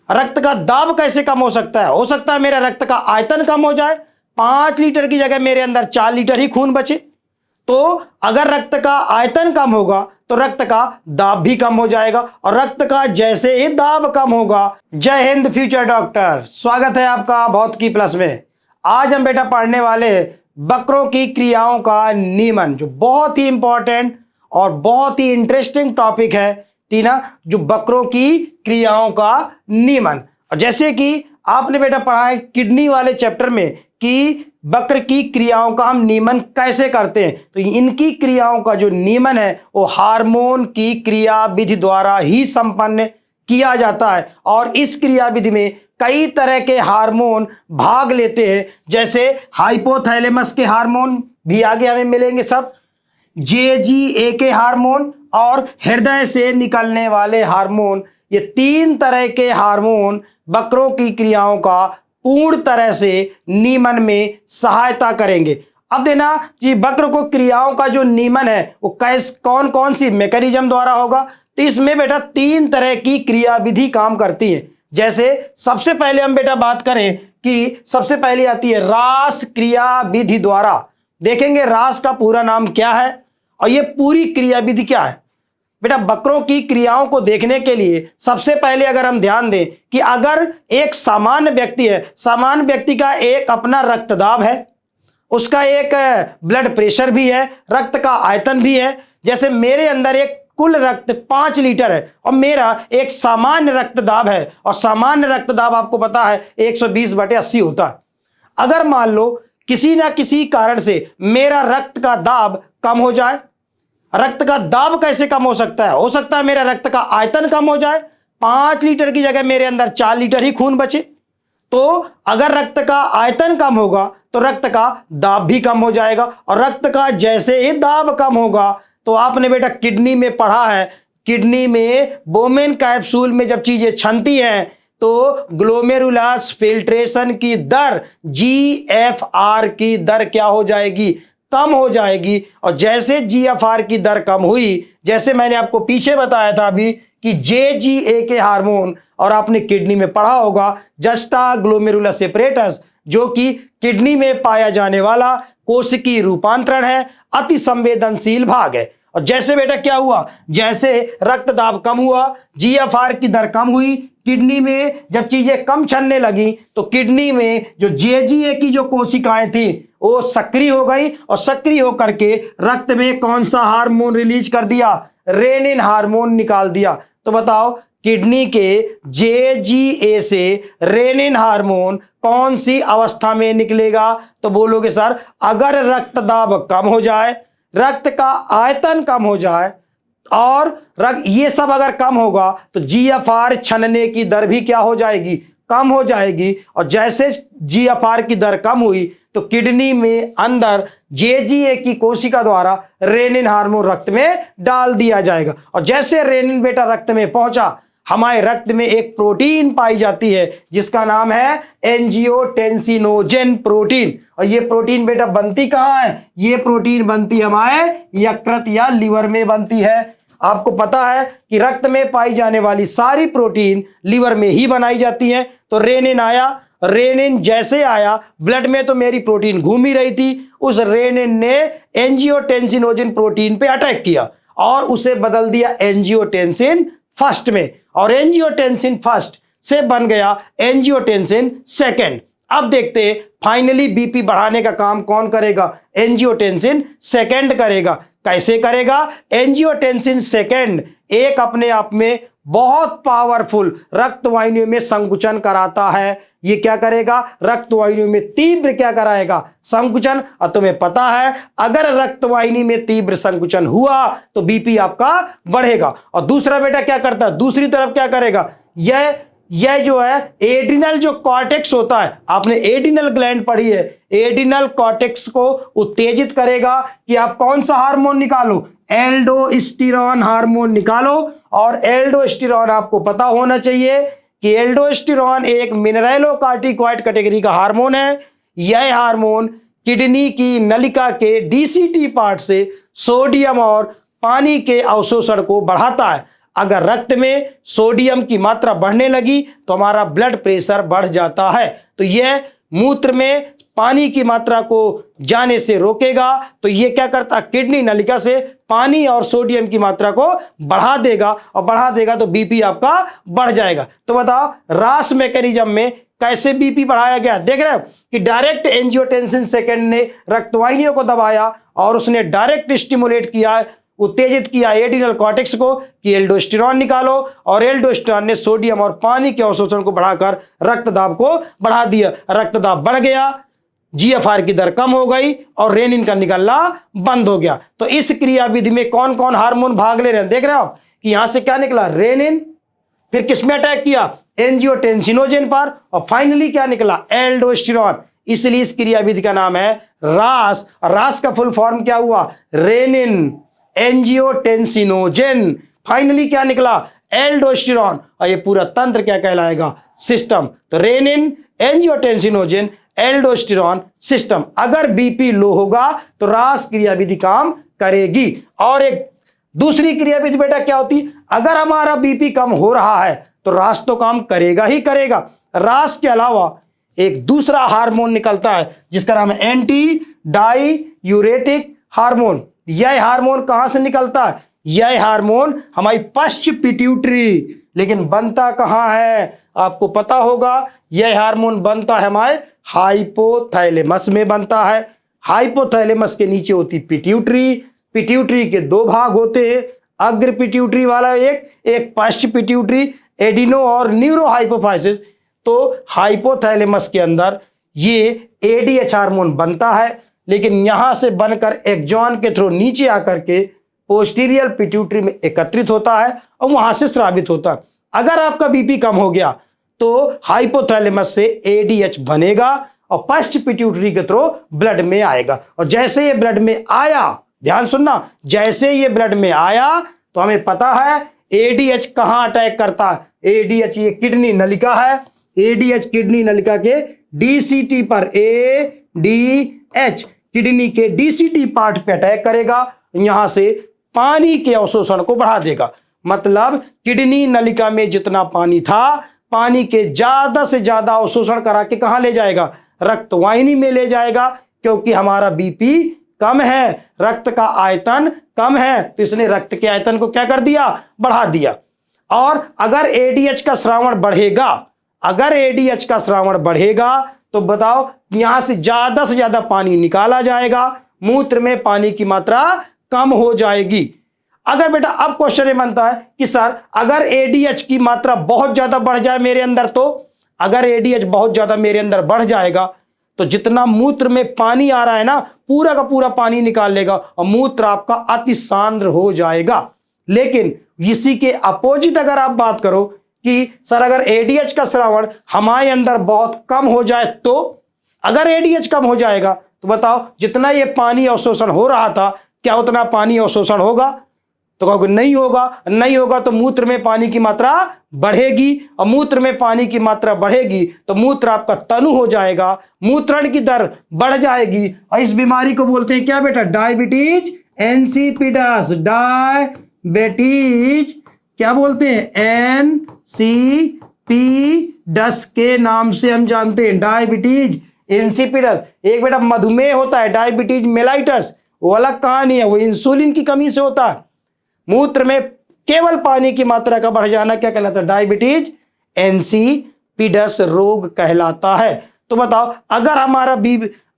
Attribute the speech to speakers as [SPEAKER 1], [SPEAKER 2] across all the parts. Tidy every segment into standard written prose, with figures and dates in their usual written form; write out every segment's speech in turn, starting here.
[SPEAKER 1] रक्त का दाब कैसे कम हो सकता है मेरा रक्त का आयतन कम हो जाए, 5 लीटर की जगह मेरे अंदर 4 लीटर ही खून बचे। तो अगर रक्त का आयतन कम होगा तो रक्त का दाब भी कम हो जाएगा, और रक्त का जैसे ही दाब कम होगा। जय हिंद फ्यूचर डॉक्टर, स्वागत है आपका भौतिकी प्लस में। आज हम बेटा पढ़ने वाले बकरों की क्रियाओं का नियमन, जो बहुत ही इंपॉर्टेंट और बहुत ही इंटरेस्टिंग टॉपिक है, टीना, जो बकरों की क्रियाओं का नियमन। और जैसे कि आपने बेटा पढ़ा है किडनी वाले चैप्टर में कि बक्र की क्रियाओं का हम नियमन कैसे करते हैं, तो इनकी क्रियाओं का जो नियमन है वो हार्मोन की क्रिया विधि द्वारा ही संपन्न किया जाता है। और इस क्रिया विधि में कई तरह के हार्मोन भाग लेते हैं, जैसे हाइपोथैलेमस के हार्मोन भी आगे हमें मिलेंगे सब, जेजीए के हार्मोन और हृदय से निकलने वाले हार्मोन। ये 3 तरह के हार्मोन बकरों की क्रियाओं का पूर्ण तरह से नियमन में सहायता करेंगे। अब देना जी, बक्र को क्रियाओं का जो नियमन है वो कौन कौन सी मैकेनिज्म द्वारा होगा, तो इसमें बेटा 3 तरह की क्रिया विधि काम करती है। जैसे सबसे पहले हम बेटा बात करें कि सबसे पहले आती है रास क्रिया विधि द्वारा। देखेंगे रास का पूरा नाम क्या है और ये पूरी क्रिया विधि क्या है। बेटा बकरों की क्रियाओं को देखने के लिए सबसे पहले अगर हम ध्यान दें कि अगर एक सामान्य व्यक्ति है, सामान्य व्यक्ति का एक अपना रक्तदाब है, उसका एक ब्लड प्रेशर भी है, रक्त का आयतन भी है। जैसे मेरे अंदर एक कुल रक्त 5 लीटर है और मेरा एक सामान्य रक्तदाब है, और सामान्य रक्तदाब आपको पता है 120/80 होता है। अगर मान लो किसी ना किसी कारण से मेरा रक्त का दाब कम हो जाए, रक्त का दाब कैसे कम हो सकता है मेरा रक्त का आयतन कम हो जाए, 5 लीटर की जगह मेरे अंदर 4 लीटर ही खून बचे। तो अगर रक्त का आयतन कम होगा तो रक्त का दाब भी कम हो जाएगा, और रक्त का जैसे ही दाब कम होगा तो आपने बेटा किडनी में पढ़ा है, किडनी में बोमेन कैप्सूल में जब चीजें छनती हैं तो ग्लोमेरुलस फिल्ट्रेशन की दर GFR की दर क्या हो जाएगी, कम हो जाएगी। और जैसे GFR की दर कम हुई, जैसे मैंने आपको पीछे बताया था अभी कि JGA के हार्मोन, और आपने किडनी में पढ़ा होगा जस्टा ग्लोमेरुलस सेपरेटस, जो कि किडनी में पाया जाने वाला कोशिकीय रूपांतरण है, अति संवेदनशील भाग है। और जैसे बेटा क्या हुआ, जैसे रक्तदाब कम हुआ, GFR की दर कम हुई, किडनी में जब चीजें कम छनने लगी तो किडनी में जो JGA की जो कोशिकाएं थी वो सक्रिय हो गई, और सक्रिय होकर के रक्त में कौन सा हार्मोन रिलीज कर दिया, रेनिन हार्मोन निकाल दिया। तो बताओ किडनी के JGA से रेनिन हार्मोन कौन सी अवस्था में निकलेगा, तो बोलोगे सर अगर रक्तदाब कम हो जाए, रक्त का आयतन कम हो जाए और ये सब अगर कम होगा तो GFR छनने की दर भी क्या हो जाएगी, कम हो जाएगी। और जैसे GFR की दर कम हुई तो किडनी में अंदर JGA की कोशिका द्वारा रेनिन हार्मोन रक्त में डाल दिया जाएगा। और जैसे रेनिन बेटा रक्त में पहुंचा, हमारे रक्त में एक प्रोटीन पाई जाती है जिसका नाम है एंजियोटेंसिनोजेन प्रोटीन। और ये प्रोटीन बेटा बनती कहाँ है, ये प्रोटीन बनती हमारे यकृत या लिवर में बनती है। आपको पता है कि रक्त में पाई जाने वाली सारी प्रोटीन लिवर में ही बनाई जाती है। तो रेनिन आया, रेनिन जैसे आया, ब्लड में तो मेरी प्रोटीन घूम ही रही थी, उस रेनिन ने एंजियोटेंसिनोजेन प्रोटीन पे अटैक किया और उसे बदल दिया एंजियोटेंसिन फर्स्ट में, और एंजियोटेंसिन फर्स्ट से बन गया एंजियोटेंसिन सेकंड। अब देखते हैं फाइनली बीपी बढ़ाने का काम कौन करेगा, एंजियोटेंसिन सेकंड करेगा। कैसे करेगा, एंजियोटेंसिन सेकंड एक अपने आप में बहुत पावरफुल रक्त वाहिनियों में संकुचन कराता है। ये क्या करेगा, रक्त वाहिनियों में तीव्र क्या कराएगा, संकुचन। और तुम्हें पता है अगर रक्त वाहिनी में तीव्र संकुचन हुआ तो बीपी आपका बढ़ेगा। और दूसरा बेटा क्या करता है, दूसरी तरफ क्या करेगा, यह जो है एड्रिनल जो कॉर्टेक्स होता है, आपने एड्रिनल ग्लैंड पढ़ी है, एड्रिनल कॉर्टेक्स को उत्तेजित करेगा कि आप कौन सा हार्मोन निकालो, एल्डोस्टेरोन हार्मोन निकालो। और एल्डोस्टेरोन आपको पता होना चाहिए कि एल्डोस्टेरोन एक मिनरलोकॉर्टिकॉइड कैटेगरी का हार्मोन है। यह हार्मोन किडनी की नलिका के DCT पार्ट से सोडियम और पानी के अवशोषण को बढ़ाता है। अगर रक्त में सोडियम की मात्रा बढ़ने लगी तो हमारा ब्लड प्रेशर बढ़ जाता है। तो यह मूत्र में पानी की मात्रा को जाने से रोकेगा। तो ये क्या करता है, किडनी नलिका से पानी और सोडियम की मात्रा को बढ़ा देगा, और बढ़ा देगा तो बीपी आपका बढ़ जाएगा। तो बताओ रास मैकेनिज्म में कैसे बीपी बढ़ाया गया। देख रहे हो कि डायरेक्ट एंजियोटेंसिन सेकेंड ने रक्तवाहिनियों को दबाया और उसने डायरेक्ट स्टिमुलेट किया, उत्तेजित किया एड्रिनल कॉर्टेक्स को कि एल्डोस्टेरॉन निकालो, और एल्डोस्टेरॉन ने सोडियम और पानी के अवशोषण को बढ़ाकर रक्तदाब को बढ़ा दिया। रक्तदाब बढ़ गया, जीएफआर की दर कम हो गई और रेनिन का निकलना बंद हो गया। तो इस क्रियाविधि में कौन कौन हार्मोन भाग ले रहे हैं, देख रहे हो कि यहां से क्या निकला, रेनिन, फिर किसमें अटैक किया, एंजियोटेंसिनोजेन पर, और फाइनली क्या निकला, एल्डोस्टेरॉन। इसलिए इस क्रियाविधि का नाम है रास। रास का फुल फॉर्म क्या हुआ, रेनिन एंजियोटेंसिनोजेन, फाइनली क्या निकला, एल्डोस्टेरॉन। और ये पूरा तंत्र क्या कहलाएगा, सिस्टम। तो रेनिन एंजियोटेंसिनोजेन एल्डोस्टेरॉन सिस्टम। अगर बीपी लो होगा तो रास क्रियाविधि काम करेगी। और एक दूसरी क्रियाविधि बेटा क्या होती, अगर हमारा बीपी कम हो रहा है तो रास तो काम करेगा ही करेगा। रास के अलावा एक दूसरा हार्मोन निकलता है जिसका नाम है एंटी डाईयूरेटिक हार्मोन। यह हार्मोन कहां से निकलता है, यह हार्मोन हमारी पश्च पिट्यूटरी, लेकिन बनता कहां है आपको पता होगा। यह हार्मोन बनता है हमारे हाइपोथैलेमस में बनता है। हाइपोथैलेमस के नीचे होती पिट्यूटरी। पिट्यूटरी के दो भाग होते हैं, अग्र पिट्यूटरी वाला एक पश्च पिट्यूटरी, एडिनो और न्यूरो हाइपोफाइसिस। तो हाइपोथैलेमस के अंदर ये एडीएच हार्मोन बनता है, लेकिन यहां से बनकर एक्सॉन के थ्रू नीचे आकर के पोस्टीरियर पिट्यूटरी में एकत्रित होता है और वहां से स्रावित होता है। अगर आपका बीपी कम हो गया तो हाइपोथैलेमस से एडीएच बनेगा और पश्च पिट्यूटरी के थ्रू ब्लड में आएगा। और जैसे ये ब्लड में आया, ध्यान सुनना, जैसे ये ब्लड में आया तो हमें पता है एडीएच कहां अटैक करता है। एडीएच ये किडनी नलिका है, एडीएच किडनी नलिका के डीसीटी पर, एडीएच किडनी के डीसीटी पार्ट पे अटैक करेगा, यहां से पानी के अवशोषण को बढ़ा देगा। मतलब किडनी नलिका में जितना पानी था, पानी के ज्यादा से ज्यादा अवशोषण करा के कहां ले जाएगा, रक्तवाहिनी में ले जाएगा। क्योंकि हमारा बीपी कम है, रक्त का आयतन कम है, तो इसने रक्त के आयतन को क्या कर दिया, बढ़ा दिया। और अगर एडीएच का श्रावण बढ़ेगा, अगर एडीएच का श्रावण बढ़ेगा तो बताओ यहां से ज्यादा पानी निकाला जाएगा, मूत्र में पानी की मात्रा कम हो जाएगी। अगर बेटा अब क्वेश्चन ये बनता है कि सर अगर एडीएच की मात्रा बहुत ज्यादा बढ़ जाए मेरे अंदर, तो अगर एडीएच बहुत ज्यादा मेरे अंदर बढ़ जाएगा तो जितना मूत्र में पानी आ रहा है ना, पूरा का पूरा पानी निकाल लेगा और मूत्र आपका अति सांद्र हो जाएगा। लेकिन इसी के अपोजिट अगर आप बात करो कि सर अगर एडीएच का श्रावण हमारे अंदर बहुत कम हो जाए, तो अगर एडीएच कम हो जाएगा तो बताओ जितना ये पानी अवशोषण हो रहा था, क्या उतना पानी अवशोषण होगा, तो कहोगे नहीं होगा। नहीं होगा तो मूत्र में पानी की मात्रा बढ़ेगी, और मूत्र में पानी की मात्रा बढ़ेगी तो मूत्र आपका तनु हो जाएगा, मूत्रण की दर बढ़ जाएगी, और इस बीमारी को बोलते हैं क्या बेटा, डायबिटीज इंसिपिडस। डायबिटीज क्या बोलते हैं, एनसीपीडस के नाम से हम जानते हैं, डायबिटीज इंसिपिडस। एक बेटा मधुमेह होता है, डायबिटीज मेलाइटस, वो अलग कहानी है, वो इंसुलिन की कमी से होता है। मूत्र में केवल पानी की मात्रा का बढ़ जाना क्या कहलाता है, डायबिटीज इंसिपिडस रोग कहलाता है। तो बताओ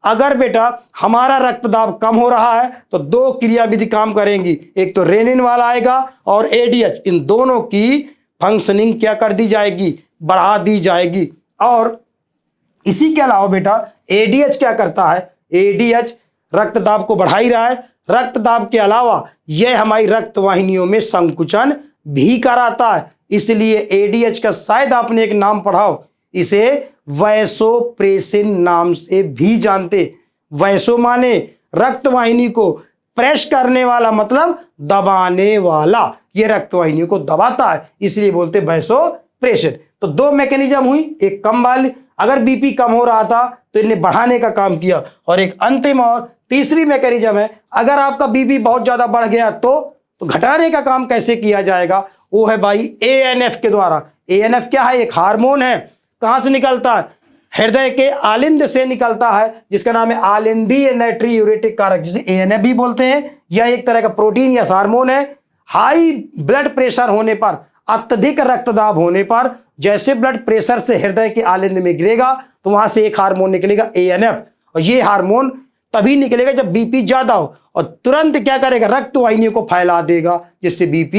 [SPEAKER 1] अगर बेटा हमारा रक्तदाब कम हो रहा है तो दो क्रियाविधि काम करेंगी, एक तो रेनिन वाला आएगा और एडीएच, इन दोनों की फंक्शनिंग क्या कर दी जाएगी, बढ़ा दी जाएगी। और इसी के अलावा बेटा एडीएच क्या करता है, एडीएच रक्तदाब को बढ़ा ही रहा है। रक्तदाब के अलावा यह हमारी रक्तवाहिनियों में संकुचन भी कराता है, इसलिए एडीएच का शायद आपने एक नाम पढ़ा हो, इसे वैसोप्रेसिन नाम से भी जानते। वैसो माने रक्तवाहिनी को प्रेस करने वाला, मतलब दबाने वाला, ये रक्तवाहिनियों को दबाता है, इसलिए बोलते वैसोप्रेसिन। तो दो मैकेनिज्म हुई, एक कम वाली, अगर बीपी कम हो रहा था तो इन्हें बढ़ाने का काम किया, और एक अंतिम और तीसरी मैकेनिज्म है, अगर आपका बीपी बहुत ज्यादा बढ़ गया तो घटाने का काम कैसे किया जाएगा, वो है भाई ANF के द्वारा। ANF क्या है? एक हार्मोन है। कहां से निकलता है? हृदय के आलिंद से निकलता है, जिसका नाम है आलिंदीय नाइट्रियूरेटिक कारक, जिसे ANF भी बोलते हैं। यह एक तरह का प्रोटीन या हार्मोन है। हाई ब्लड प्रेशर होने पर, अत्यधिक रक्तदाब होने पर, जैसे ब्लड प्रेशर से हृदय के आलिंद में गिरेगा तो वहां से एक हार्मोन निकलेगा ANF, और ये हार्मोन तभी निकलेगा जब BP ज्यादा हो, और तुरंत क्या करेगा? रक्त वाहिनियों को फैला देगा, जिससे BP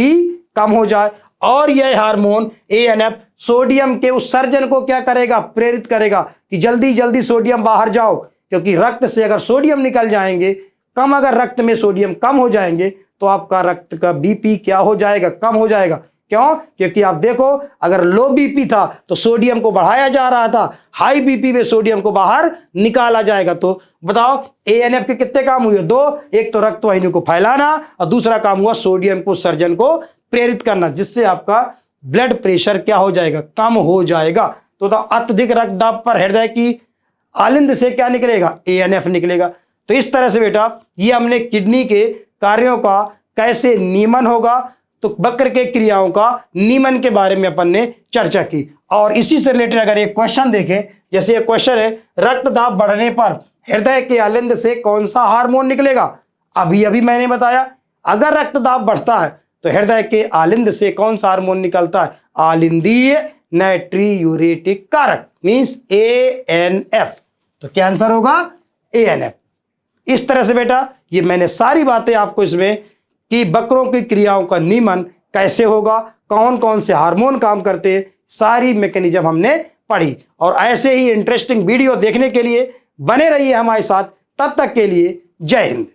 [SPEAKER 1] कम हो जाए। और यह हार्मोन ANF सोडियम के उत्सर्जन को क्या करेगा? प्रेरित करेगा कि जल्दी जल्दी सोडियम बाहर जाओ, क्योंकि रक्त से अगर सोडियम निकल जाएंगे कम, अगर रक्त में सोडियम कम हो जाएंगे तो आपका रक्त का BP क्या हो जाएगा? कम हो जाएगा। क्यों? क्योंकि आप देखो, अगर लो BP था तो सोडियम को बढ़ाया जा रहा था, हाई BP में सोडियम को बाहर निकाला जाएगा। तो बताओ ANF के कितने काम हुए? दो। एक तो रक्त वाहिनियों को फैलाना, और दूसरा काम हुआ सोडियम को उत्सर्जन को प्रेरित करना, जिससे आपका ब्लड प्रेशर क्या हो जाएगा? कम हो जाएगा। तो अत्यधिक रक्तदाब पर हृदय की आलिंद से क्या निकलेगा? ANF निकलेगा। तो इस तरह से बेटा ये हमने किडनी के कार्यों का कैसे नियमन होगा, तो वक्र के क्रियाओं का नियमन के बारे में अपन ने चर्चा की। और इसी से रिलेटेड अगर एक क्वेश्चन देखें, जैसे ये क्वेश्चन है, रक्तदाब बढ़ने पर हृदय के आलिंद से कौन सा हार्मोन निकलेगा? अभी अभी मैंने बताया, अगर रक्तदाब बढ़ता है तो हृदय के आलिंद से कौन सा हार्मोन निकलता है? आलिंदीय नाइट्रियूरेटिक कारक, मींस ANF। तो क्या आंसर होगा? ANF। इस तरह से बेटा ये मैंने सारी बातें आपको इसमें कि वक्रों की क्रियाओं का नियमन कैसे होगा, कौन कौन से हार्मोन काम करते हैं, सारी मैकेनिज्म हमने पढ़ी। और ऐसे ही इंटरेस्टिंग वीडियो देखने के लिए बने रहिए हमारे साथ। तब तक के लिए जय हिंद।